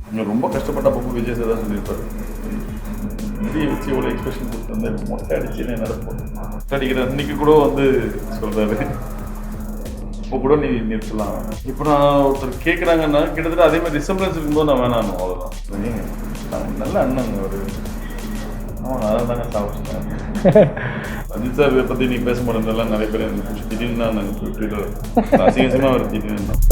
நீங்கள் ரொம்ப கஷ்டப்பட்ட அப்போ விஜய் சார் தான் சொல்லியிருப்பாரு, விஜய் வச்சு இவ்வளோ எக்ஸ்பிரஷன் கொடுத்து வந்து மொட்டை அடிச்சுன்னு நடப்போம். மொட்டை அடிக்கிற அன்னைக்கு கூட வந்து சொல்கிறாரு, இப்போ கூட நீ நிறுத்தலாம். இப்போ நான் ஒருத்தர் கேட்குறாங்கன்னா கிட்டத்தட்ட அதே மாதிரி ரிசம்பிளன்ஸ் இருக்கும்போது நான் வேணாம், அவ்வளோதான். நல்ல அண்ணன் ஒரு அதான் தாங்க சாப்பிட்டேன். அஜித் சார் இதை பற்றி நீ பேச மாட்டேங்கலாம் நிறைய பேர் எனக்கு பிடிச்சி திடீர்னு தான் நாங்கள் ட்விட்டர் அசிங்கமாக அவர் திடீர்னு தான்.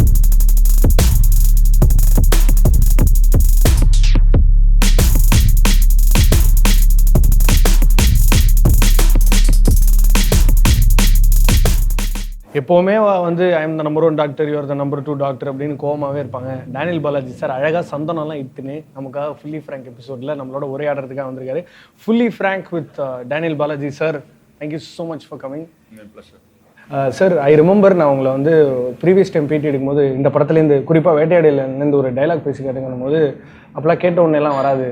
எப்போவுமே வந்து I am the number 1 doctor, you are the number 2 doctor அப்படின்னு கோவமாகவே இருப்பாங்க. டேனியல் பாலாஜி சார் அழகாக சந்தனம்லாம் இட்டுன்னு நமக்காக ஃபுல்லி ஃப்ரேங்க் எபிசோடில் நம்மளோட உரையாடுறதுக்காக வந்திருக்காரு. Fully frank with Daniel Balaji sir. Thank you so much for coming. Sir, I remember நான் உங்களை வந்து ப்ரீவியஸ் டைம் பேட்டி எடுக்கும்போது இந்த படத்துலேருந்து குறிப்பாக வேட்டையாடிலேருந்து ஒரு டைலாக் பேசி கேட்டுங்கும் போது அப்போலாம் கேட்ட உடனேலாம் வராது.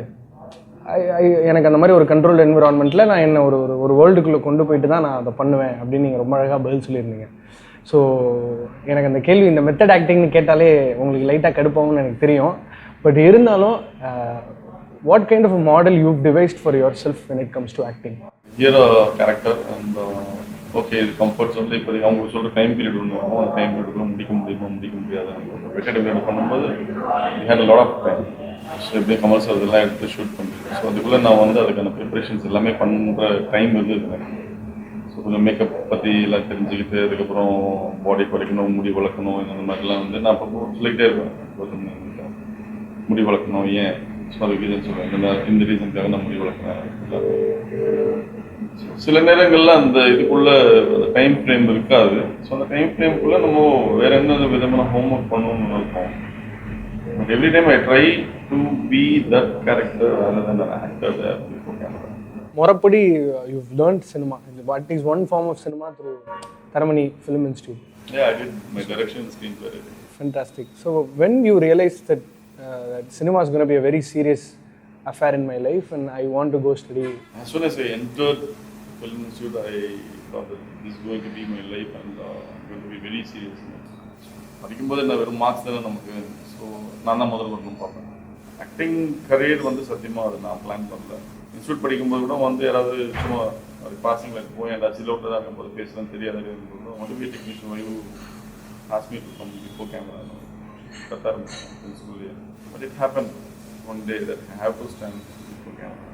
எனக்கு அந்த மாதிரி ஒரு கண்ட்ரோல்டு என்விரான்மெண்ட்டில் நான் என்ன ஒரு வேர்ல்டுக்குள்ளே கொண்டு போயிட்டு தான் நான் அதை பண்ணுவேன் அப்படின்னு நீங்கள் ரொம்ப அழகாக பதில் சொல்லியிருந்தீங்க. ஸோ எனக்கு அந்த கேள்வி, இந்த மெத்தட் ஆக்டிங்னு கேட்டாலே உங்களுக்கு லைட்டாக கடுப்பாகும்னு எனக்கு தெரியும். பட் இருந்தாலும் what kind of model you devised for yourself when it comes to acting? Hero character and okay, இது கம்ஃபர்ட் ஜோனில் இப்போதைக்கு அவங்க சொல்கிற டைம் பீரியட் ஒன்று வரும். அந்த டைம் பீரியடுக்குள்ள முடிக்க முடியாது. வெக்கெட் பீரியட் பண்ணும்போது had lot of time. So எப்படியே கமர்ஸ் அதெல்லாம் எடுத்து ஷூட் பண்ணுறேன். ஸோ அதுக்குள்ளே நான் வந்து அதுக்கான ப்ரிப்பரேஷன்ஸ் எல்லாமே பண்ணுற டைம் இருக்குது. ஸோ கொஞ்சம் மேக்கப் பற்றி எல்லாம் தெரிஞ்சுக்கிட்டு அதுக்கப்புறம் பாடி குறைக்கணும், முடி வளர்க்கணும், இந்த மாதிரிலாம் வந்து நான் அப்போ சொல்லிக்கிட்டே இருப்பேன். முடி வளர்க்கணும், ஏன் ஸோ அதுக்கு இதுன்னு சொல்லுவேன், இந்த ரீசனுக்காக நான் முடி வளர்க்குறேன். சில நேரங்களில் அந்த இதுக்குள்ள அந்த டைம் ஃப்ரேம் இருக்காது. ஸோ அந்த டைம் ஃப்ரேம்குள்ளே நம்ம வேற என்ன விதமான ஹோம்ஒர்க் பண்ணணும்னு நினைப்போம். But every time I try to be that character rather than an actor there before camera. முறைப்படி you've learned cinema. What is one form of cinema through Tharamani Film Institute? Yeah, I did my direction and screenplay. Fantastic. So when you realized that that cinema is going to be a very serious affair in my life and I want to go study? As soon as I entered Film Institute, I thought that this is going to be my life and going to be very serious. படிக்கும்போது என்ன வெறும் marks தானே நமக்கு. So நான் தான் முதல்ல வரணும் பார்ப்பேன். ஆக்டிங் கரியர் வந்து சத்தியமாக அது நான் பிளான் பண்ணல. இன்ஸ்டியூட் படிக்கும்போது கூட வந்து யாராவது சும்மா ஒரு பாசிங்கில் போய் அந்த சிலோட்டில் தான் இருக்கும்போது பேசலாம் தெரியாத வந்து be technician wife asked me to come before camera கரெக்டாக இருந்துச்சு பிரின்சிபல்லையே. But it happen one day that I have to stand before camera.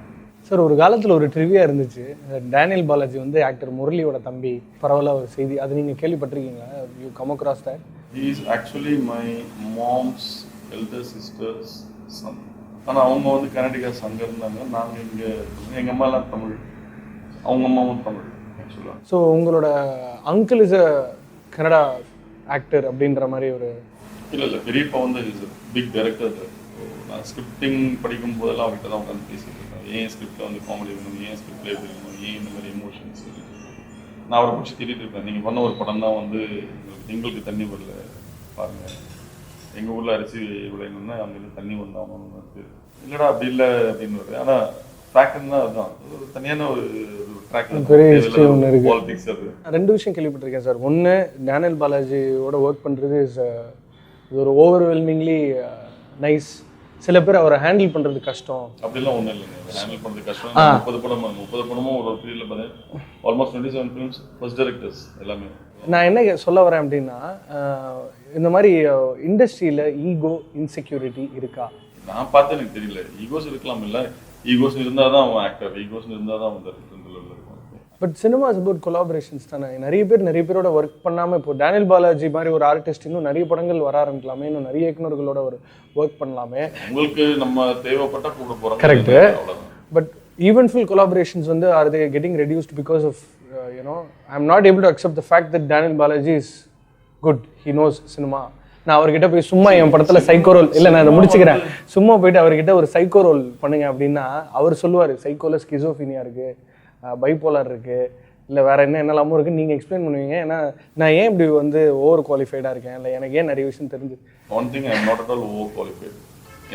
Sir, ஒரு காலத்தில் ஒரு ட்ரிவியா இருந்துச்சு. டேனியல் பாலாஜி வந்து ஆக்டர் முரளியோட தம்பி, பரவாயில்ல ஒரு செய்தி, அது நீங்கள் கேள்விப்பட்டிருக்கீங்களா? You come across that? He is actually my mom's elder sister's son. ஆனால் அவங்க வந்து கர்நாடகா சங்க இருந்தாங்க. நாங்கள் இங்கே எங்கள் அம்மாலாம் தமிழ், அவங்க அம்மாவும் தமிழ் ஆக்சுவலாக. ஸோ உங்களோட uncle is a Kannada actor அப்படின்ற மாதிரி ஒரு? இல்லை, பெரியப்பா வந்து இஸ் பிக் டைரக்டர். நான் ஸ்கிரிப்டிங் படிக்கும் போதெல்லாம் அவர்கிட்ட தான் உட்காந்து பேசிட்டு இருக்கேன். ஏன் ஸ்கிரிப்டில் வந்து காமெடி வேணும், ஏன் ஸ்கிரிப்டில் எப்படி வேணும், ஏன் இந்த மாதிரி எமோஷன்ஸ். நான் அவரை பிடிச்சி திட்டிகிட்டு இருப்பேன். நீங்கள் பண்ண ஒரு படம் தான் வந்து எங்களுக்கு தண்ணி வரல பாருங்கள், எங்கள் ஊரில் அரிசி விளையணும்னா அங்கேருந்து தண்ணி வந்தாங்கன்னு இல்லைடா அப்படி இல்லை அப்படின்னு. ஆனால் ஃபேக்ட்னா அதுதான், ஒரு தனியான ஒரு ட்ராக் பாலிடிக்ஸ். அது ரெண்டு விஷயம் கேள்விப்பட்டிருக்கேன் சார். ஒன்று, டேனியல் பாலாஜியோட ஒர்க் பண்ணுறது இஸ் ஒரு ஓவர்வெல்மிங்லி நைஸ். சில பேர் அவரை ஹேண்டில் பண்ணுறது கஷ்டம். அப்படிலாம் ஒன்றும் இல்லைங்க, ஹேண்டில் பண்ணுறது கஷ்டம். 30 படமும் ஒரு பீரியடில் பார்த்தேன். ஆல்மோஸ்ட் 27 ஃபிலிம்ஸ், ஃபர்ஸ்ட் டைரக்டர்ஸ் எல்லாமே. நான் என்ன சொல்ல வரேன் அப்படின்னா, இந்த மாதிரி இண்டஸ்ட்ரியில் ஈகோ இன்செக்யூரிட்டி இருக்கா? நான் பார்த்து எனக்கு தெரியல. ஈகோஸ் இருக்கலாம், இல்லை ஈகோஸ் இருந்தால் தான் அவன் ஆக்டர், ஈகோஸ் இருந்தால் தான் அவன் இருக்கும். But cinema is about collaborations தானே. நிறைய பேரோட ஒர்க் பண்ணாமல், இப்போ டேனியல் பாலாஜி மாதிரி ஒரு ஆர்டிஸ்ட் இன்னும் நிறைய படங்கள் வர ஆரம்பிக்கலாமே, இன்னும் நிறைய இயக்குநர்களோட ஒரு ஒர்க் பண்ணலாமே. உங்களுக்கு நம்ம தேவைப்பட்ட கூட போகிறோம். கரெக்ட். பட் ஈவென்ட்ஃபுல் கொலாபரேஷன்ஸ் வந்து are they getting reduced because of I am not able to accept the fact that Daniel Balaji is good, he knows cinema. நான் அவர்கிட்ட போய் சும்மா என் படத்தில் சைக்கோ ரோல் இல்லை, நான் அதை முடிச்சுக்கிறேன், சும்மா போயிட்டு அவர்கிட்ட ஒரு சைக்கோ ரோல் பண்ணுங்க அப்படின்னா அவர் சொல்லுவார், சைக்கோல ஸ்கிசோஃபீனியா இருக்குது, பைப்போலார் இருக்குது, இல்லை வேறு என்னெல்லாமோ இருக்குது, நீங்கள் எக்ஸ்பிளைன் பண்ணுவீங்க. ஏன்னா நான் ஏன் இப்படி வந்து ஓவர் குவாலிஃபைடாக இருக்கேன், இல்லை எனக்கு ஏன் நிறைய விஷயம் தெரிஞ்சு. One thing, I am not at all over qualified.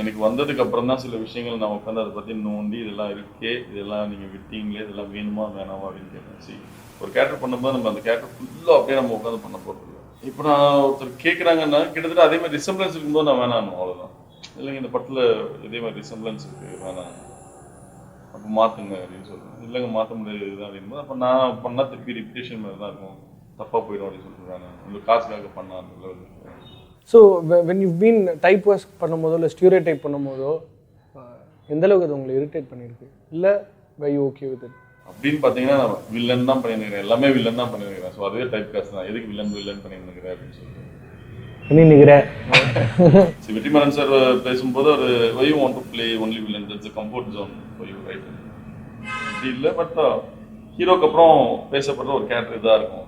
எனக்கு வந்ததுக்கு அப்புறம் தான் சில விஷயங்கள் நான் உட்காந்து அதை பற்றி நோண்டி இதெல்லாம் இருக்கே, இதெல்லாம் நீங்கள் விட்டீங்களே, இதெல்லாம் வேணுமா வேணாமா அப்படின்னு கேட்டேன். ஒரு கேரக்டர் பண்ணும்போது நம்ம அந்த கேரக்டர் ஃபுல்லாக அப்படியே நம்ம உட்காந்து பண்ண போகிறது இல்லை. இப்போ நான் ஒருத்தர் கேட்குறாங்கன்னா கிட்டத்தட்ட அதே மாதிரி ரிசம்பிளன்ஸ் இருக்கும்போது நான் வேணாம், அவ்வளோதான். இல்லைங்க இந்த படத்தில் இதே மாதிரி ரிசம்பிளன்ஸ் இருக்குது வேணாம் அப்போ மாற்றுங்க அப்படின்னு சொல்கிறேன். இல்லைங்க மாற்ற முடியாது இதுதான் அப்படின்போது அப்போ நான் பண்ணால் திருப்பி ரிப்பிட்டேஷன் மாதிரி தான் இருக்கும், தப்பாக போயிடும் அப்படின்னு சொல்லிட்டு உங்களுக்கு காசுக்காக பண்ணால் அந்த லெவலில். So when you been type work பண்ணும்போதோ இல்லை ஸ்டியூரோ டைப் பண்ணும்போதோ எந்த அளவுக்கு அது உங்களை இரிட்டேட் பண்ணியிருக்கு, இல்லை வை ஓகே வித் இட்? அப்படின்னு பார்த்தீங்கன்னா நான் வில்லன் தான் பண்ணியிருக்கிறேன், எல்லாமே வில்லன் தான் பண்ணியிருக்கிறேன். ஸோ அதுவே டைப் காசு தான், எதுக்கு வில்லன் பண்ணியிருக்கிறேன் அப்படின்னு சொல்லிட்டு வெற்றிமாறன் சார் பேசும்போது ஒரு why you want to play only villain, that's comfort zone for you right அப்படி இல்லை. பட் ஹீரோக்கு அப்புறம் பேசப்படுற ஒரு கேரக்டர் இதாக இருக்கும்,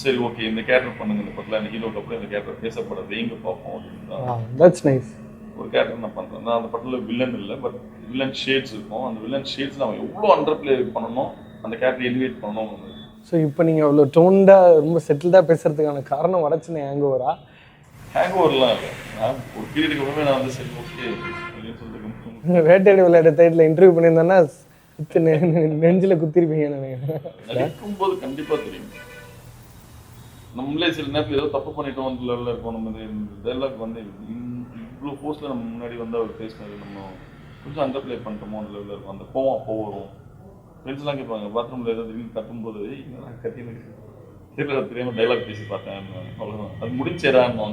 சரி ஓகே இந்த கேரக்டர் பண்ணுங்க இந்த படத்தில், இந்த ஹீரோக்கு அப்புறம் இந்த கேரக்டர் பேசப்படுற வைங்க பார்ப்போம் அப்படின்னு ஒரு கேரக்டர் நான் பண்ணுறேன். நான் அந்த படத்தில் வில்லன் இல்லை, பட் வில்லன் ஷேட்ஸ் இருக்கும். அந்த வில்லன் ஷேட்ஸ் நம்ம எவ்வளோ அண்டர் பிளே பண்ணணும், அந்த கேரக்டர் எலிவேட் பண்ணணும். ஸோ இப்போ நீங்கள் அவ்வளோ டோன்டாக ரொம்ப செட்டில்டாக பேசுறதுக்கான காரணம் வரச்சுன்னு ஹேங் ஓவர்லாம் இல்லை, நான் ஒரு பீரியடுக்கு அப்புறமே நான் வந்து சரி ஓகே அப்படின்னு சொல்லிட்டு வேட்டையாடு விளையாட டைட்டில் இன்டர்வியூ பண்ணியிருந்தேன்னா நெஞ்சில் குத்திருப்பீங்க நினைக்கும்போது கண்டிப்பாக தெரியும். நம்மளே சில நேரத்தில் ஏதோ தப்பு பண்ணிட்டோம் அந்த லெவலில் இருக்கும். நம்ம இந்த டைலாக் வந்து இவ்வளோ போஸ்ட்டில் நம்ம முன்னாடி வந்து அவர் பேசினது நம்ம கொஞ்சம் அண்டர் பிளே பண்ணிட்டோமோ அந்த லெவலில் இருக்கும். அந்த கோவம் அப்போ வரும். ஃப்ரெண்ட்ஸ்லாம் கேட்பாங்க பாத்ரூமில் ஏதாவது திடீர்னு கட்டும்போது நான் கத்தின்னு தெரியல தெரியாமல் டைலாக் பேசி பார்த்தேன், அவ்வளோதான் அது முடிச்சேடான்னு.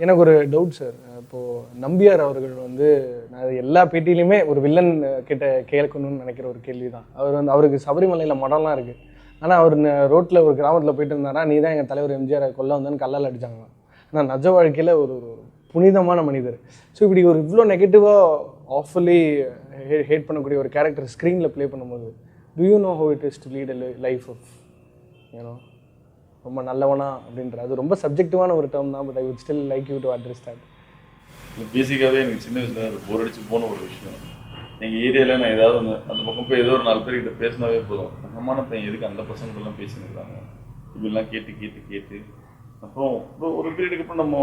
எனக்கு ஒரு டவுட் சார், இப்போது நம்பியார் அவர்கள் வந்து நான் எல்லா பேட்டியிலையுமே ஒரு வில்லன் கிட்ட கேட்கணும்னு நினைக்கிற ஒரு கேள்வி தான். அவர் வந்து அவருக்கு சபரிமலையில் மடம்லாம் இருக்குது, ஆனால் அவர் ரோட்டில் ஒரு கிராமத்தில் போயிட்டு இருந்தாரா நீ தான் எங்கள் தலைவர் எம்ஜிஆர் கொல்ல வந்தேன்னு கல்லால் அடித்தாங்க. ஆனால் நிஜ வாழ்க்கையில் ஒரு புனிதமான மனிதர். ஸோ இப்படி ஒரு இவ்வளோ நெகட்டிவாக ஆஃபுல்லி ஹேட் பண்ணக்கூடிய ஒரு கேரக்டர் ஸ்க்ரீனில் ப்ளே பண்ணும்போது do you know how it is to lead life of ஏன்னோ ரொம்ப நல்லவனா அப்படின்ற அது ரொம்ப சப்ஜெக்டிவான ஒரு டேர்ம் தான். But I would still like you to address that. பேசிக்காகவே எனக்கு சின்ன வயசில் போர் அடிச்சு போன ஒரு விஷயம், எங்கள் ஏரியாவில் நான் ஏதாவது ஒன்று அந்த பக்கம் போய் ஏதோ ஒரு 4 பேர்கிட்ட பேசினாவே போதும், நம்மமான பையன் எதுக்கு அந்த பசங்கள்லாம் பேசினுக்கிறாங்க இப்படிலாம் கேட்டு அப்புறம் ஒரு பீரியடுக்கு அப்புறம் நம்ம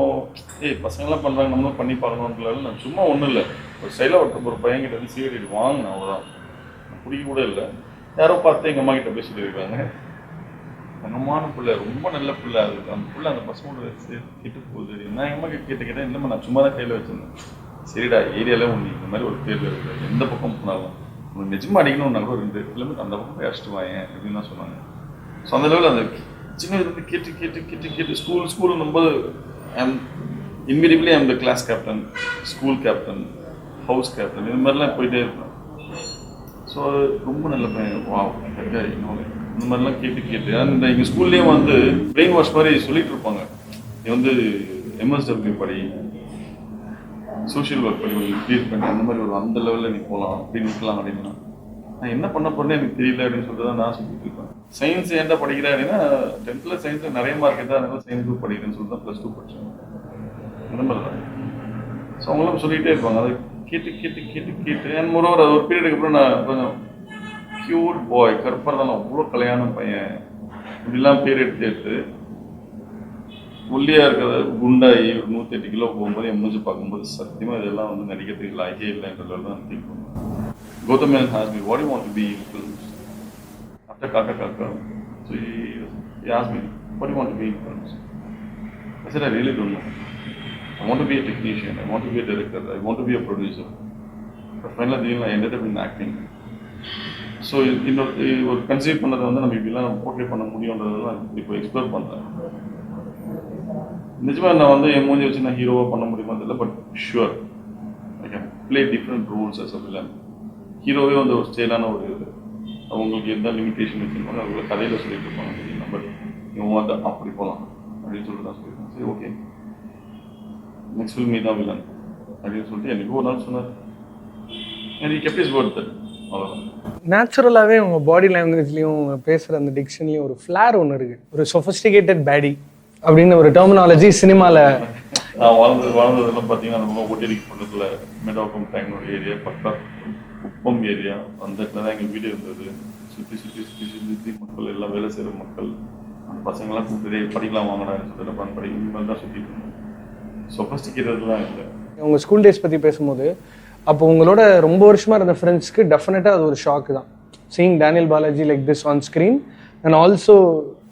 பசங்கள்லாம் பண்ணுறாங்க நம்மளும் பண்ணி பார்க்கணுன்றதுல நான் சும்மா ஒன்றும் இல்லை, ஒரு சைலாக ஒரு பையன்கிட்ட வந்து சிகரெட் வாங்கினேன், அவ்வளோதான். பிடிக்க கூட இல்லை, யாரோ பார்த்து எங்கள் அம்மா கிட்ட பேசிட்டு இருக்காங்க, தங்கமான பிள்ளை ரொம்ப நல்ல பிள்ளை, அது அந்த பிள்ளை அந்த பசங்களோட கெட்டு போகுது. நான் எங்கள் அம்மா கேட்டேன் இல்லைம்மா நான் சும்மா தான் கையில் வச்சுருந்தேன். சரிடா ஏரியாவில் ஒன்று இந்த மாதிரி ஒரு பேரில் இருக்குது, எந்த பக்கம் போனாலும் உனக்கு நிஜமாக அடிக்கணும்னா கூட 2 கிலோமீட்டர் அந்த பக்கம் போய் அடிச்சுட்டு வாங்க அப்படின்னு தான் சொன்னாங்க. ஸோ அந்த லெவலில் அந்த சின்ன வந்து கேட்டு ஸ்கூலுன்னும் போது invariably I'm the class captain, school captain, house captain, இது மாதிரிலாம் போயிட்டே இருப்பேன். ஸோ ரொம்ப நல்ல பையன் வா இன்னொன்று இந்த மாதிரிலாம் கேட்டு அந்த எங்கள் ஸ்கூல்லேயும் வந்து பிரெயின் வாஷ் மாதிரி சொல்லிட்டு இருப்பாங்க, நீ வந்து MSW படி, சோஷியல் ஒர்க் பண்ணி க்ளியர் பண்ணி அந்த மாதிரி ஒரு அந்த லெவலில் நீ போகலாம் அப்படின்னு இருக்கலாம் அப்படின்னா நான் என்ன பண்ண போறேன்னு எனக்கு தெரியல அப்படின்னு சொல்லிட்டு தான் நான் சொல்லிட்டு இருக்கேன். சயின்ஸ் ஏன்டா படிக்கிறேன் அப்படின்னா 10th சயின்ஸில் நிறைய மார்க் தான், அதனால சயின்ஸ் குரூப் படிக்கிறேன்னு சொல்லிட்டு தான் +2 படித்தேன். அந்த மாதிரி தான். ஸோ அவங்களும் சொல்லிகிட்டே இருப்பாங்க, அதை கேட்டு அண்ட் மோரோவர் அது ஒரு பீரியடுக்கு அப்புறம் நான் கொஞ்சம் க்யூட் பாய் கருப்பாக இருந்தாலும் அவ்வளோ கல்யாண பையன் இப்படிலாம் பேர் எடுத்து ஒல்லியாக இருக்கிறத குண்டாகி ஒரு 108 கிலோ போகும்போது என் மூஞ்சி பார்க்கும்போது சத்தியமாக இதெல்லாம் வந்து நடிக்கிறதுக்கு லாய்க்கே இல்லைன்றதுல தான் திங்க் பண்ணுவேன். Gautam Menon asked me, what do you want to be in films? After Kaka. So he asked me, what do you want to be in films? I said, I really don't know. I want to be a technician, I want to be a director, I want to be a producer. But finally I ended up in acting. So ஒரு conceive பண்ணதை வந்து நம்ம இப்படிலாம் நம்ம portray பண்ண முடியுன்றதெல்லாம் இப்போ explore பண்ணுறேன். நிஜமாக நான் வந்து என் மூஞ்சி வச்சு நான் ஹீரோவாக பண்ண முடியுமா தெரியல, but sure I can play different roles as a villain. ஹீரோவே வந்து ஒரு ஸ்டைலான ஒரு இது, அவங்களுக்கு எந்த லிமிட்டேஷன் வச்சுருப்பாங்க அவங்கள கதையில் சொல்லிட்டு இருப்பாங்க தெரியுமா, பட் இவங்க வந்து அப்படி போகலாம் அப்படின்னு சொல்லிட்டு தான் சொல்லியிருக்கேன். சரி ஓகே நெக்ஸ்ட் ஃபில்ம் மீ தான் வில்லன் அப்படின்னு சொல்லிட்டு எனக்கு ஒரு நாள் சொன்னார். எனக்கு கெப்டிஸ் வேர்ட் தட் அவ்வளோதான். நேச்சுரலாகவே உங்கள் பாடி லாங்குவேஜ்லேயும் பேசுகிற அந்த டிக்ஷன்லேயும் ஒரு ஃப்ளேர் ஒன்று இருக்குது, ஒரு சொஃபிஸ்டிகேட்டட் பேடி அப்படின்னு ஒரு டெர்மினாலஜி சினிமாவில். நான் வாழ்ந்ததெல்லாம் பார்த்தீங்கன்னா நம்ம ஓட்டிக்கு பக்கத்தில் மெடாக்கம் டைனோட ஏரியா, பக்கம் குப்பம் ஏரியா, அந்த இடத்துல தான் எங்கள் வீடு இருந்தது. சுற்றி மக்கள் எல்லாம் வேலை செய்கிற மக்கள், அந்த பசங்கள்லாம் கூப்பிட்டு படிக்கலாம் வாங்கினான்னு சொல்லிட்டு படிக்க இந்த மாதிரி தான் சுற்றிட்டு இருந்தோம். சொஃபிஸ்டிகேட்டட்லாம் இல்லை. உங்கள் ஸ்கூல் டேஸ் பற்றி பேசும்போது அப்போ உங்களோட ரொம்ப வருஷமாக இருந்த ஃப்ரெண்ட்ஸ்க்கு டெஃபினட்டாக அது ஒரு ஷாக்கு தான், seeing Daniel Balaji like this on screen and also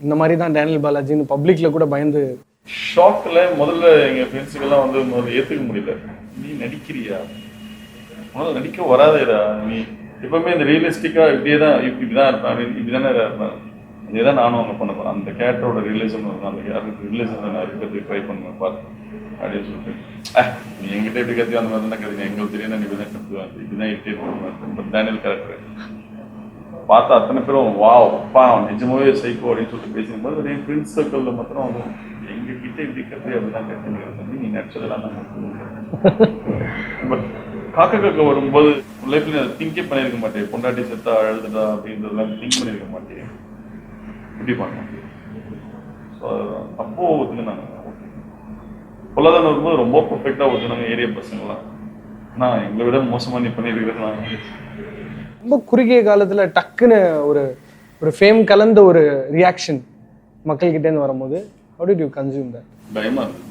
இந்த மாதிரி தான் டேனியல் பாலாஜின்னு பப்ளிக்கில் கூட பயந்து ஷாக்கில் முதல்ல எங்கள் ஃப்ரெண்ட்ஸுக்கெல்லாம் வந்து முதல்ல ஏற்றுக்க முடியல. நீ நடிக்கிறியா, முதல்ல நடிக்க வராதேடா, நீ எப்பவுமே இந்த ரியலிஸ்டிக்காக இப்படியே தான் இப்படிதான் இருப்பேன், இப்படி தானே இருப்பேன், அதே தான் நானும் அங்கே பண்ண போகிறேன். அந்த கேரக்டரோட ரியலிசம் இருக்கும், அந்த யாருக்கு ரியலிசம் நான் இருக்கிறதுக்கு ட்ரை பண்ணுவேன் பார்த்து அப்படின்னு சொல்லிட்டு நீ எங்கிட்ட எப்படி கற்றுக்க அந்த மாதிரி தான் கற்றுக்க, எங்களுக்கு தெரியும் நான் இப்படி தான் கற்றுவேன், இப்படி தான் இரிட்டேட் பண்ணுவேன். பட் டேனியல் கேரக்டர் பார்த்தா அத்தனை பேரும் வா அப்பா நிஜமாவே சைக்கோ அப்படின்னு சொல்லிட்டு பேசும்போது என் ஃப்ரெண்ட்ஸ் சர்க்கிளில் மாத்திரம் வந்து எங்ககிட்ட இப்படி கற்று அப்படிதான் கற்றுங்கிறது நீ நடிச்சதெல்லாம் நான். பட் காக்க வரும்போது லைஃப்ல திங்கே பண்ணியிருக்க மாட்டேன், பொண்டாட்டி செத்தா அழுதுடா அப்படின்றதெல்லாம் திங்க் பண்ணியிருக்க மாட்டேன், இப்படி பண்ணேன். ஸோ அப்போ ஒத்துக்கினாங்க. பொல்லாதான் வரும்போது ரொம்ப பர்ஃபெக்டாக ஒத்துனாங்க ஏரியா பசங்களாம். நான் எங்களை விட மோசமாக நீ பண்ணியிருக்கிறது நான் ரொம்ப குறுகிய காலத்துல டக்குன்னு ஒரு ஒரு ஃபேம் கலந்த ஒரு ரியாக்ஷன் மக்கள்கிட்டேருந்து வரும்போது how did you consume that? பயமா இருக்கு.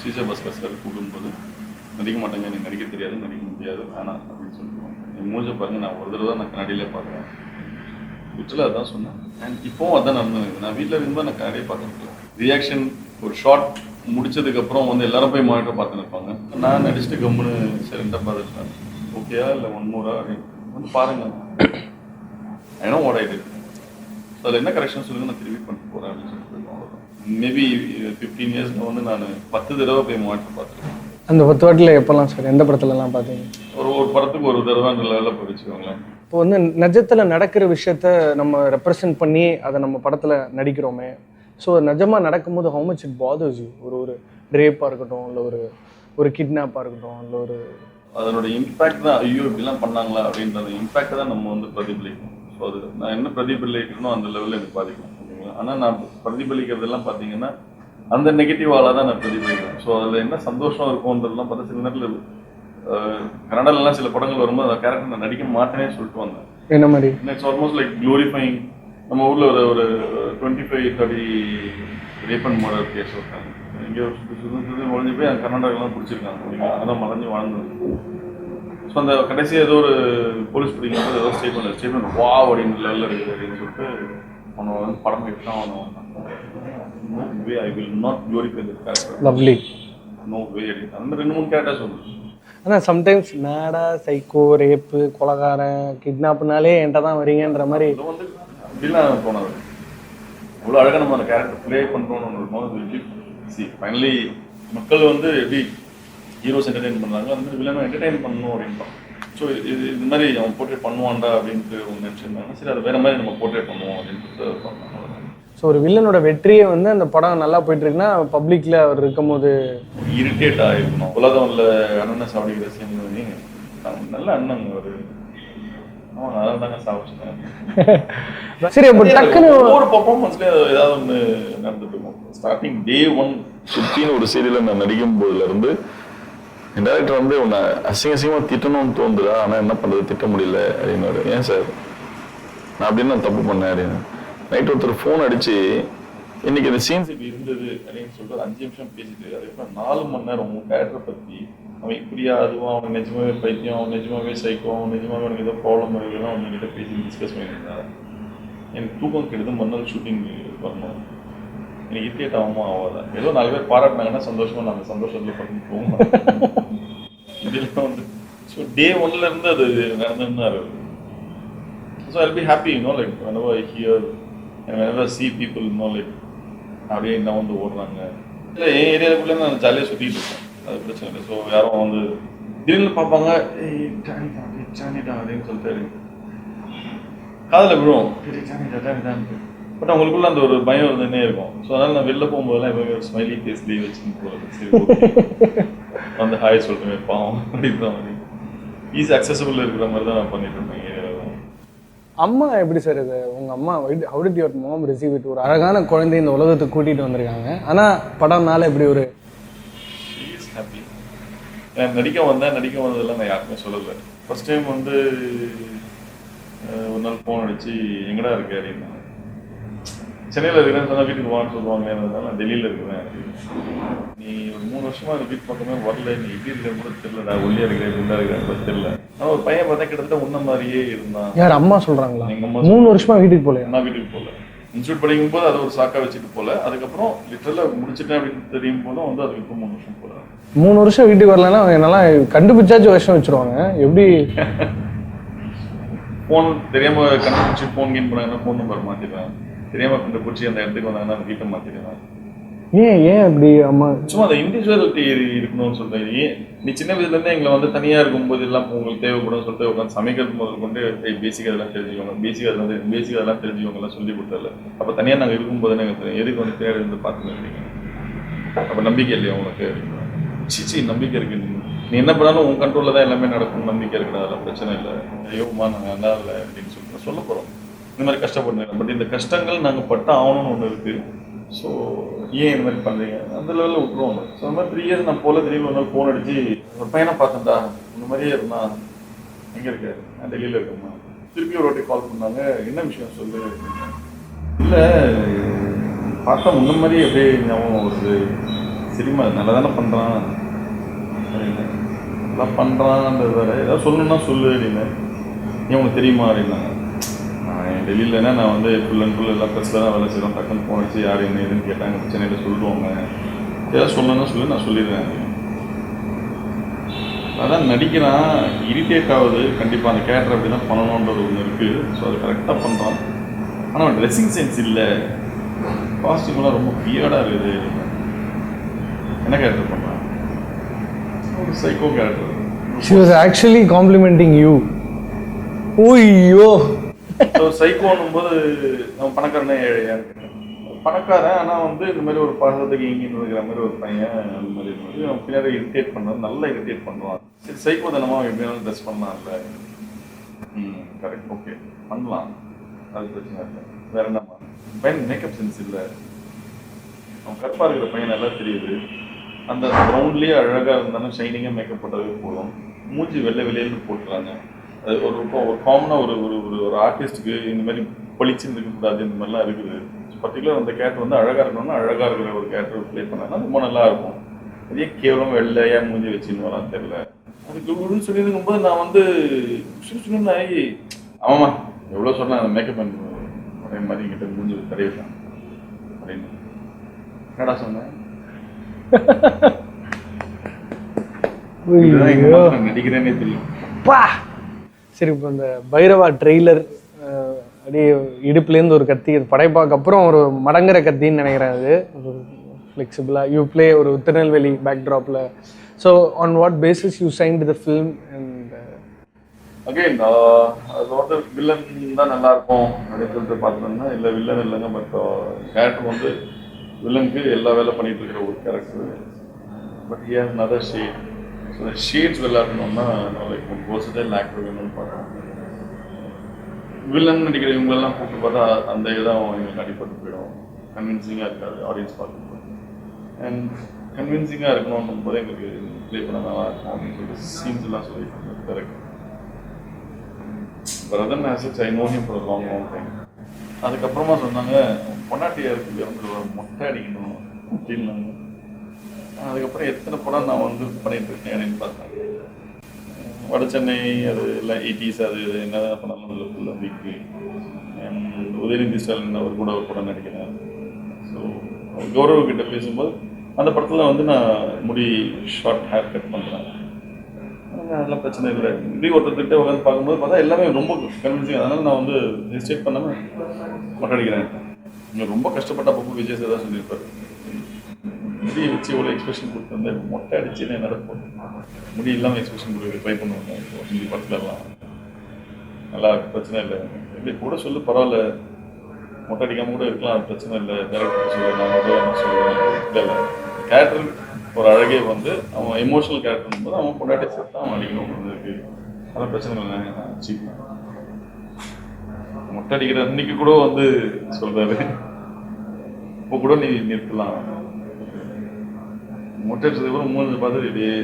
சீசா பாஸ்கர் சார் கூடும்போது நடிக்க மாட்டாங்க, எனக்கு நடிக்க தெரியாது, நடிக்க முடியாது, வேணாம் அப்படின்னு சொல்லிடுவாங்க. என் மூஞ்ச பாருங்க, நான் ஒரு தடவை தான் நான் கண்ணாடியிலே பார்க்குறேன். லிட்டரலாக அதான் சொன்னேன். அண்ட் இப்போவும் அதான் நடந்தது. நான் வீட்டில் இருக்கும்போது நான் கண்ணாடியே பார்த்துருக்கேன். ரியாக்ஷன் ஒரு ஷார்ட் முடிச்சதுக்கப்புறம் வந்து எல்லாரும் போய் மானிட்டர் பார்த்துன்னு இருப்பாங்க. நான் நடிச்சுட்டு கம்முன்னு சரிண்டாக பார்த்துருக்கேன். ஓகேயா இல்லை ஒன்மூரா அப்படின்னு வந்து பாருங்க, I know what I did. So அதில் என்ன கரெக்ஷன் சொல்லுங்க, நான் திரும்பி பண்ணிட்டு போகிறேன் அப்படின்னு சொல்லிட்டு போயிடுவோம். மேபி 15 இயர்ஸில் வந்து நான் 10 தடவை போய் மானிட்டர் பார்த்துருக்கேன். அந்த 10 வாட்டில் எப்போல்லாம் சார் எந்த படத்துலலாம் பார்த்தீங்க? ஒரு படத்துக்கு ஒரு தடவை அந்த லெவலில் போய் வச்சுக்கோங்களேன். இப்போ வந்து நிஜத்தில் நடக்கிற விஷயத்த நம்ம ரெப்ரசன்ட் பண்ணி அதை நம்ம படத்தில் நடிக்கிறோமே, ஸோ நிஜமாக நடக்கும்போது how much it bothers you? ஒரு ரேப்பாக இருக்கட்டும், இல்லை ஒரு கிட்னாப்பாக இருக்கட்டும், இல்லை ஒரு அதனோட இம்பேக்ட் தான், ஐயோ இப்படிலாம் பண்ணாங்களா அப்படின்ற இம்பேக்ட் தான் நம்ம வந்து பிரதிபலிக்கணும். ஸோ அது நான் என்ன பிரதிபலிக்கணும் அந்த லெவலில் எனக்கு பாதிக்கணும், ஓகேங்களா. ஆனால் நான் பிரதிபலிக்கிறதெல்லாம் பார்த்தீங்கன்னா அந்த நெகட்டிவால தான் நான் பிரதிபலிக்கிறேன். ஸோ அதில் என்ன சந்தோஷம் இருக்கும்ன்றதுலாம் பார்த்தா சில நேரத்தில் கன்னடாலெலாம் சில படங்கள் வரும்போது அந்த கேரக்டர் நான் நடிக்க மாட்டேனே சொல்லிட்டு வந்தேன். என்ன மாதிரி? It's almost like glorifying. நம்ம ஊரில் ஒரு 25-30 ரேப் அண்ட் மர்டர் கேஸ் இருக்காங்க, எங்கேயோ ஒழிஞ்சு போய் அந்த கர்நாடகாலாம் பிடிச்சிருக்காங்க, அதான் மறைஞ்சு வாழ்ந்தது. ஸோ அந்த கடைசி ஏதோ ஒரு போலீஸ் பிடிக்கும்போது ஏதோ ஸ்டேட்மெண்ட் வா அப்படின்னு லெவலில் இருக்குது அப்படின்னு சொல்லிட்டு அவனை வந்து படம் எடுத்தான். No way, I will not glorify the character. Lovely. No way அப்படின்னு அந்த 2-3 கேரக்டர் சொல்லுது. ஆனால் சம்டைம்ஸ் நாடா சைக்கோ ரேப்பு கொலகாரன் கிட்னாப்னாலே என்கிட்ட தான் வரீங்கன்ற மாதிரி இது வந்து அப்படிலாம் தோணாது. இவ்வளோ அழகாக நம்ம அந்த கேரக்டர் ப்ளே பண்ணுறோன்னு ஒன்று இருக்கும். ஃபைனலி மக்கள் வந்து எப்படி ஹீரோஸ் என்டர்டெயின் பண்ணுறாங்க, அந்த மாதிரி வில்லனும் என்டர்டெயின் பண்ணணும் அப்படின்ட்டான். ஸோ இது மாதிரி அவன் போர்ட்ரேட் பண்ணுவான்டா அப்படின்ட்டு ஒன்று நினச்சிருந்தாங்க. சரி அதை வேறு மாதிரி நம்ம போர்ட்ரேட் பண்ணுவோம் அப்படின்ட்டு பண்ணாங்க. ஸோ ஒரு வில்லனோட வெற்றியை வந்து அந்த படம் நல்லா போயிட்டு இருக்குன்னா பப்ளிக்ல அவர் இருக்கும் போது இரிட்டேட் ஆகிருக்கணும். உலகம்ல அண்ணன் சாப்பிடுகிற சீன் நல்ல அண்ணன் ஒரு அதனால தாங்க சாப்பிட்டேன். சரி, அப்போ டக்குன்னு ஒவ்வொரு பர்ஃபார்மன்ஸ்லேயே ஏதாவது ஒன்று நடந்துட்டு இருக்கும். ஸ்டார்டிங் டே 1 சுற்றின்னு ஒரு சீரியலில் நான் நடிக்கும் போதுல இருந்து என் டேரக்டர் வந்து உன்னை அசிங்கமாக திட்டணும்னு தோணுதுடா, ஆனால் என்ன பண்ணுறது திட்ட முடியல அப்படின்னு. ஏன் சார் நான் அப்படின்னு நான் தப்பு பண்ணேன் அப்படின்னு. நைட் ஒருத்தர் ஃபோன் அடிச்சு இன்னைக்கு இந்த சீன்ஸ் இப்படி இருந்தது அப்படின்னு சொல்லிட்டு ஒரு 5 நிமிஷம் பேசிட்டு அதுக்கப்புறம் 4 மணி நேரம் உங்கள் கேரக்டரை பற்றி அவன் இப்படியா அதுவும் அவனுக்கு நிஜமாவே பைத்தியம், அவன் நிஜமாவே சைக்கோ, அவன் நிஜமாவே அவனுக்கு ஏதோ ப்ராப்ளம் இருக்குதுன்னா அவங்ககிட்ட பேசி டிஸ்கஸ் பண்ணியிருந்தேன். எனக்கு தூக்கம் கெடுது, மறுநாள் ஷூட்டிங் வரணும், எனக்கு இரிட்டேட் ஆகுமா ஆகாதா, ஏதோ 4 பேர் பாராட்டினாங்கன்னா சந்தோஷமா நான் அந்த சந்தோஷத்தில் பண்ணி போவேன். இதெல்லாம் வந்து ஸோ டே 1ல இருந்து அது நடந்துன்னு தான் இருக்குது. So I'll be happy like whenever I hear and whenever I see people like அப்படியே என்ன வந்து ஓடுறாங்க. இல்லை என் ஏரியாவுக்குள்ளே நான் ஜாலியாக சுற்றிட்டு இருக்கேன், அது பிரச்சனை இல்லை. ஸோ யாரும் வந்து திடீர்னு பார்ப்பாங்க, ஜானிடா அப்படின்னு சொல்லிட்டு காதில் விழுவோம், ஜானிடான்ட்டு. பட் அவங்களுக்குள்ள அந்த ஒரு பயம் இருந்துன்னே இருக்கும். ஸோ அதனால் நான் வெளில போகும்போதெல்லாம் எப்பவுமே ஒரு ஸ்மைலி ஃபேஸ்லேயே வச்சுன்னு போகிறது. சரி வந்து ஹாய் சொல்லிட்டு பாவம் அப்படின்ற மாதிரி ஈஸி அக்சசபிள் இருக்கிற மாதிரி தான் நான் பண்ணிட்டு இருப்பேன் ஏரியாவில். அம்மா எப்படி சார் இது உங்கள் அம்மா how did your mom receive it? ஒரு அழகான குழந்தை இந்த உலகத்துக்கு கூட்டிகிட்டு வந்திருக்காங்க, ஆனால் படம்னால எப்படி ஒரு ஹாப்பி. நான் நடிக்க வந்ததெல்லாம் நான் யாருக்குமே சொல்லலை. ஃபர்ஸ்ட் டைம் வந்து ஒரு நாள் ஃபோன் அடிச்சு எங்கடா இருக்கு அப்படின்னா, சென்னையில் இருக்கிறேன்னு சொன்னால் வீட்டுக்கு வான்னு சொல்லுவாங்க, நான் டெல்லியில் இருக்கிறேன். நீ ஒரு 3 வருஷமா அந்த வீட்டு பக்கமே வரல, நீ எப்படி இருக்கிறேன்னு கூட தெரியலடா, ஒல்லியா இருக்கிறேன் குண்டா இருக்கிறேன்னு கூட தெரியல. ஆனால் ஒரு பையன் பார்த்தா கிட்டத்தட்ட உன்ன மாதிரியே இருந்தான். யார் அம்மா சொல்கிறாங்களா? எங்கள் அம்மா 3 வருஷமா வீட்டுக்கு போகல. நான் வீட்டுக்கு போகல. இன்ஸ்டியூட் படிக்கும்போது அதை ஒரு சாக்கா வச்சுட்டு போல, அதுக்கப்புறம் லிட்டரலாக முடிச்சுட்டேன் அப்படின்னு தெரியும் போதும் வந்து அதுக்கு 3 வருஷம் போல. 3 வருஷம் வீட்டுக்கு வரலன்னா என்னெல்லாம் கண்டுபிடிச்சாச்சும் விஷம் வச்சிருவாங்க. எப்படி ஃபோன் தெரியாம கண்டுபிடிச்சி ஃபோன் கெயின் பண்ணாங்கன்னா ஃபோன் நம்பர் மாற்றிடுவேன். தெரியாமல் கண்டுபிடிச்சி அந்த இடத்துக்கு வந்தாங்கன்னா அந்த வீட்டை மாற்றிடுவேன். ஏன் அப்படி? அம்மா சும்மா அந்த இண்டிவிஜுவாலிட்டி இருக்கணும்னு சொல்றேன். நீ சின்ன வயசுலேருந்தே எங்களை வந்து தனியாக இருக்கும்போது எல்லாம் உங்களுக்கு தேவைப்படும் சொல்லிட்டு உட்காந்து சமைக்கிறது முதல் கொண்டு பேசிக் அதெல்லாம் தெரிஞ்சுக்கோங்க, பேசிக் அதெல்லாம் தெரிஞ்சுக்கோங்க எல்லாம் சொல்லி கொடுத்தல. அப்போ தனியாக நாங்கள் இருக்கும்போது எனக்கு தெரியும் எதுக்கு வந்து தேடி இருந்து பார்த்துன்னு இருக்கீங்க. அப்போ நம்பிக்கை இல்லையா உனக்கு? சிச்சி நம்பிக்கை இருக்கு. நீ என்ன பண்ணாலும் உன் கண்ட்ரோலில் தான் எல்லாமே நடக்கும், நம்பிக்கை இருக்குடா, அதெல்லாம் பிரச்சனை இல்லை. ஐயோமா நாங்கள் நல்லா இல்லை அப்படின்னு சொல்லிட்டு சொல்ல போகிறோம். இந்த மாதிரி கஷ்டப்படுறேன். பட் இந்த கஷ்டங்கள் நாங்கள் பட்ட ஆகணும்னு ஒன்று இருக்குது. ஸோ ஏன் இந்த மாதிரி பண்ணுறீங்க அந்த லெவலில் விட்டுருவாங்க. ஸோ அந்த மாதிரி 3 years நான் போல திடீர்னு ஒரு நாள் ஃபோன் அடிச்சு ஒரு பையனை பார்த்தேன்டா இந்த மாதிரியே இருந்தான், எங்கே இருக்காரு, நான் டெல்லியில் இருக்கேம்மா. திருப்பி ஒரு வாட்டி கால் பண்ணாங்க, என்ன விஷயம் சொல்லு. இல்லை பார்த்தா முன்ன மாதிரி அப்படியே ஞாபகம் வருது, சரிம்மா நல்லா தானே பண்ணுறான் அப்படின்னு, நல்லா பண்ணுறான்றது வேறு, ஏதாவது சொல்லணுன்னா சொல்லு அப்படின்னு. ஏன் உனக்கு தெரியுமா அப்படின்னாங்க. டெல்லியிலனா நான் வந்து ஃபுல் அண்ட் ஃபுல் எல்லாம் ப்ரெஸ்ஸில் தான் வேலை செய்கிறோம். டக்குன்னு ஃபோன் அடிச்சு யார் என்ன எதுன்னு கேட்டாங்க, சென்னையில் சொல்லுவாங்க, ஏதாவது சொல்லணும்னா சொல்லி நான் சொல்லிடுறேன். அதான் நடிக்கிறான், இரிட்டேட் ஆகுது. கண்டிப்பாக அந்த கேரக்டர் அப்படி தான் பண்ணணுன்றது ஒன்று இருக்குது. ஸோ அது கரெக்டாக பண்ணுறான். ஆனால் அவன் ட்ரெஸ்ஸிங் சென்ஸ் இல்லை, காஸ்டியூம்லாம் ரொம்ப பியர்டாக இருக்குது. என்ன கேரக்டர் பண்ணுறான்? ஒரு psycho character. she was actually complimenting you. ஓய்யோ சைக்கோன்னும் போது அவன் பணக்காரனே ஏழையா இருக்கு. பணக்காரன் ஆனால் வந்து இந்த மாதிரி ஒரு பாசத்துக்கு எங்கின்னு இருக்கிற மாதிரி ஒரு பையன் அந்த மாதிரி இருந்தது. அவன் பின்னாடி இரிட்டேட் பண்ணுறான், நல்லா இரிட்டேட் பண்ணுவான். சரி சைக்கோ தானமாக எப்படினாலும் ட்ரெஸ் பண்ணலாம்ல. கரெக்ட், ஓகே பண்ணலாம், அது பிரச்சனை இல்லை. வேற என்னம்மா பையன் மேக்கப் சென்ஸ் இல்லை. அவன் கற்பாக இருக்கிற பையன் நல்லா தெரியுது. அந்த ரவுண்ட்லேயே அழகாக இருந்தாலும் ஷைனிங்காக மேக்கப் போட்டவே போதும். மூஞ்சி வெள்ளை வெளியேன்னு போட்டுறாங்க. அது ஒரு காமனாக ஒரு ஒரு ஒரு ஆர்டிஸ்ட்டுக்கு இந்த மாதிரி பளிச்சுன்னு இருக்கக்கூடாது, இந்த மாதிரிலாம் இருக்குது. பர்டிகுலர் அந்த கேரக்டர் வந்து அழகாக இருக்கணும்னா அழகாக இருக்கிற ஒரு கேரக்டர் ப்ளே பண்ணாங்கன்னா ரொம்ப நல்லா இருக்கும். அதே கேவலம் வெள்ளையாக மூஞ்சி வச்சுன்னு வரான்னு தெரியல. அதுக்கு ஒரு சொல்லியிருக்கும் போது நான் வந்து சுற்றுன்னு ஆகி ஆமாம்மா எவ்வளோ சொன்னேன் அந்த மேக்கப் பண்ண அதே மாதிரி எங்கிட்ட மூஞ்சி தடையிட்டான் அப்படின்னு. என்னடா சொன்னேன்? நடிக்கிறேன்னே தெரியும். சரி, இப்போ இந்த பைரவா ட்ரெய்லர் அப்படியே இடுப்புலேருந்து ஒரு கத்தி, படைப்பாக்கு அப்புறம் ஒரு மடங்குற கத்தின்னு நினைக்கிறேன். அது ஃப்ளெக்சிபிளாக யூ ப்ளே ஒரு திருநெல்வேலி பேக்ட்ராப்பில். So on what basis you signed the film? And again அது வந்து வில்லன் தான் நல்லா இருக்கும் அப்படின்னு சொல்லிட்டு பார்த்தோம்னா இல்லை வில்லன் இல்லைங்க. பட் கேரக்டர் வந்து வில்லனுக்கு எல்லா வேலை பண்ணிட்டு இருக்கிற ஒரு character. But he has another shade. So அந்த ஷேட்ஸ் விளையாடணும்னா லைக் ஒரு versatile ஆக்டர் வேணும்னு பார்த்தோம். வில்லன் நடிக்கிற இவங்களெல்லாம் கூப்பிட்டு பார்த்தா அந்த இதான் எங்களுக்கு அடிப்பட்டு போயிடும், கன்வின்சிங்காக இருக்காது ஆடியன்ஸ் பார்க்கும்போது. அண்ட் கன்வின்சிங்காக இருக்கணும் போது எங்களுக்கு ப்ளே பண்ண நல்லா இருக்கும் அப்படின்னு சொல்லிட்டு சீன்ஸ் எல்லாம் சொல்லிட்டு correct. Brethren assets I know him for long time. அதுக்கப்புறமா சொன்னாங்க பொன்னாட்டியாருக்கு வந்து மொட்டை அடிக்கணும் அப்படின்னாங்க. அதுக்கப்புறம் எத்தனை படம் நான் வந்து பண்ணிட்டு இருக்கேன் அப்படின்னு பார்த்தேன். வட சென்னை அது எல்லாம் 80s அது என்னதான் பண்ணாலும் அதில் ஃபுல்லாக வீக்கு. உதயநிதி ஸ்டாலின் அவர் கூட ஒரு படம் நடிக்கிறேன். ஸோ கௌரவ கிட்ட பேசும்போது அந்த படத்தில் வந்து நான் முடி ஷார்ட் ஹேர் கட் பண்ணுறேன். அதெல்லாம் பிரச்சனை இல்லை. இப்படி ஒருத்தர்கிட்ட உட்காந்து பார்க்கும்போது பார்த்தா எல்லாமே ரொம்ப கன்வின்சிங். அதனால் நான் வந்து ஹெசிடேட் பண்ணாமல் மொட்டை அடிக்கிறேன். இங்கே ரொம்ப கஷ்டப்பட்ட அப்போ விஜய் சார் தான் சொல்லியிருப்பார், முடியை வச்சு எவ்வளோ எக்ஸ்பிரஷன் கொடுத்துருந்தேன், மொட்டை அடிச்சு நான் நடப்போம் முடி இல்லாமல் எக்ஸ்பிரஷன் கொடுக்க ட்ரை பண்ணுவாங்க. ஹிந்தி படத்துலலாம் நல்லா பிரச்சனை இல்லை, எப்படி கூட சொல்லு பரவாயில்ல, மொட்டை அடிக்காமல் கூட இருக்கலாம் பிரச்சனை இல்லை, டேரக்டர் சொல்லு நான் என்ன சொல்லுவேன். இல்லை இல்லை கேரக்டர் ஒரு அழகே வந்து அவன் எமோஷனல் கேரக்டர் போது அவன் பொண்டாட்டி சேர்த்து அவன் அடிக்கணும் இருக்கு. அதெல்லாம் பிரச்சனை இல்லை, நான் அச்சீவ் மொட்டை அடிக்கிற அன்னைக்கு கூட வந்து சொல்றாரு, இப்போ கூட நீ நிறுத்தலாம் மொட்டை அடிச்சதுக்கு கூட 3 பார்த்துட்டு இப்படியே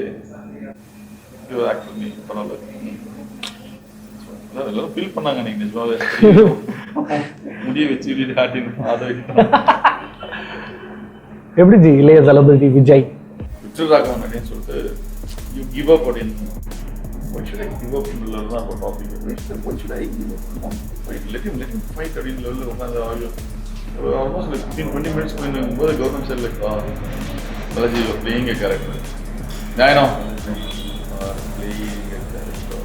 ஆக்டர் நீ பரவாயில்ல எல்லாரும் ஃபீல் பண்ணாங்க. நீங்க நிஜமாவே முடிய வச்சு ஆட்டின்னு அதை எப்படி ஜி இளைய தளபதி விஜய் விட்டுறாங்க அப்படின்னு சொல்லிட்டு யூ கிவ் அப் அப்படின்னு why should I give up in the level of topic? Why should I give up? Come on, fight. Let him fight அப்படின்னு லெவலில் உட்காந்து ஆடியோ ஆல்மோஸ்ட் லைக் 15-20 மினிட்ஸ் போது Gautham sir like Balaji playing a character. I know. Playing a character.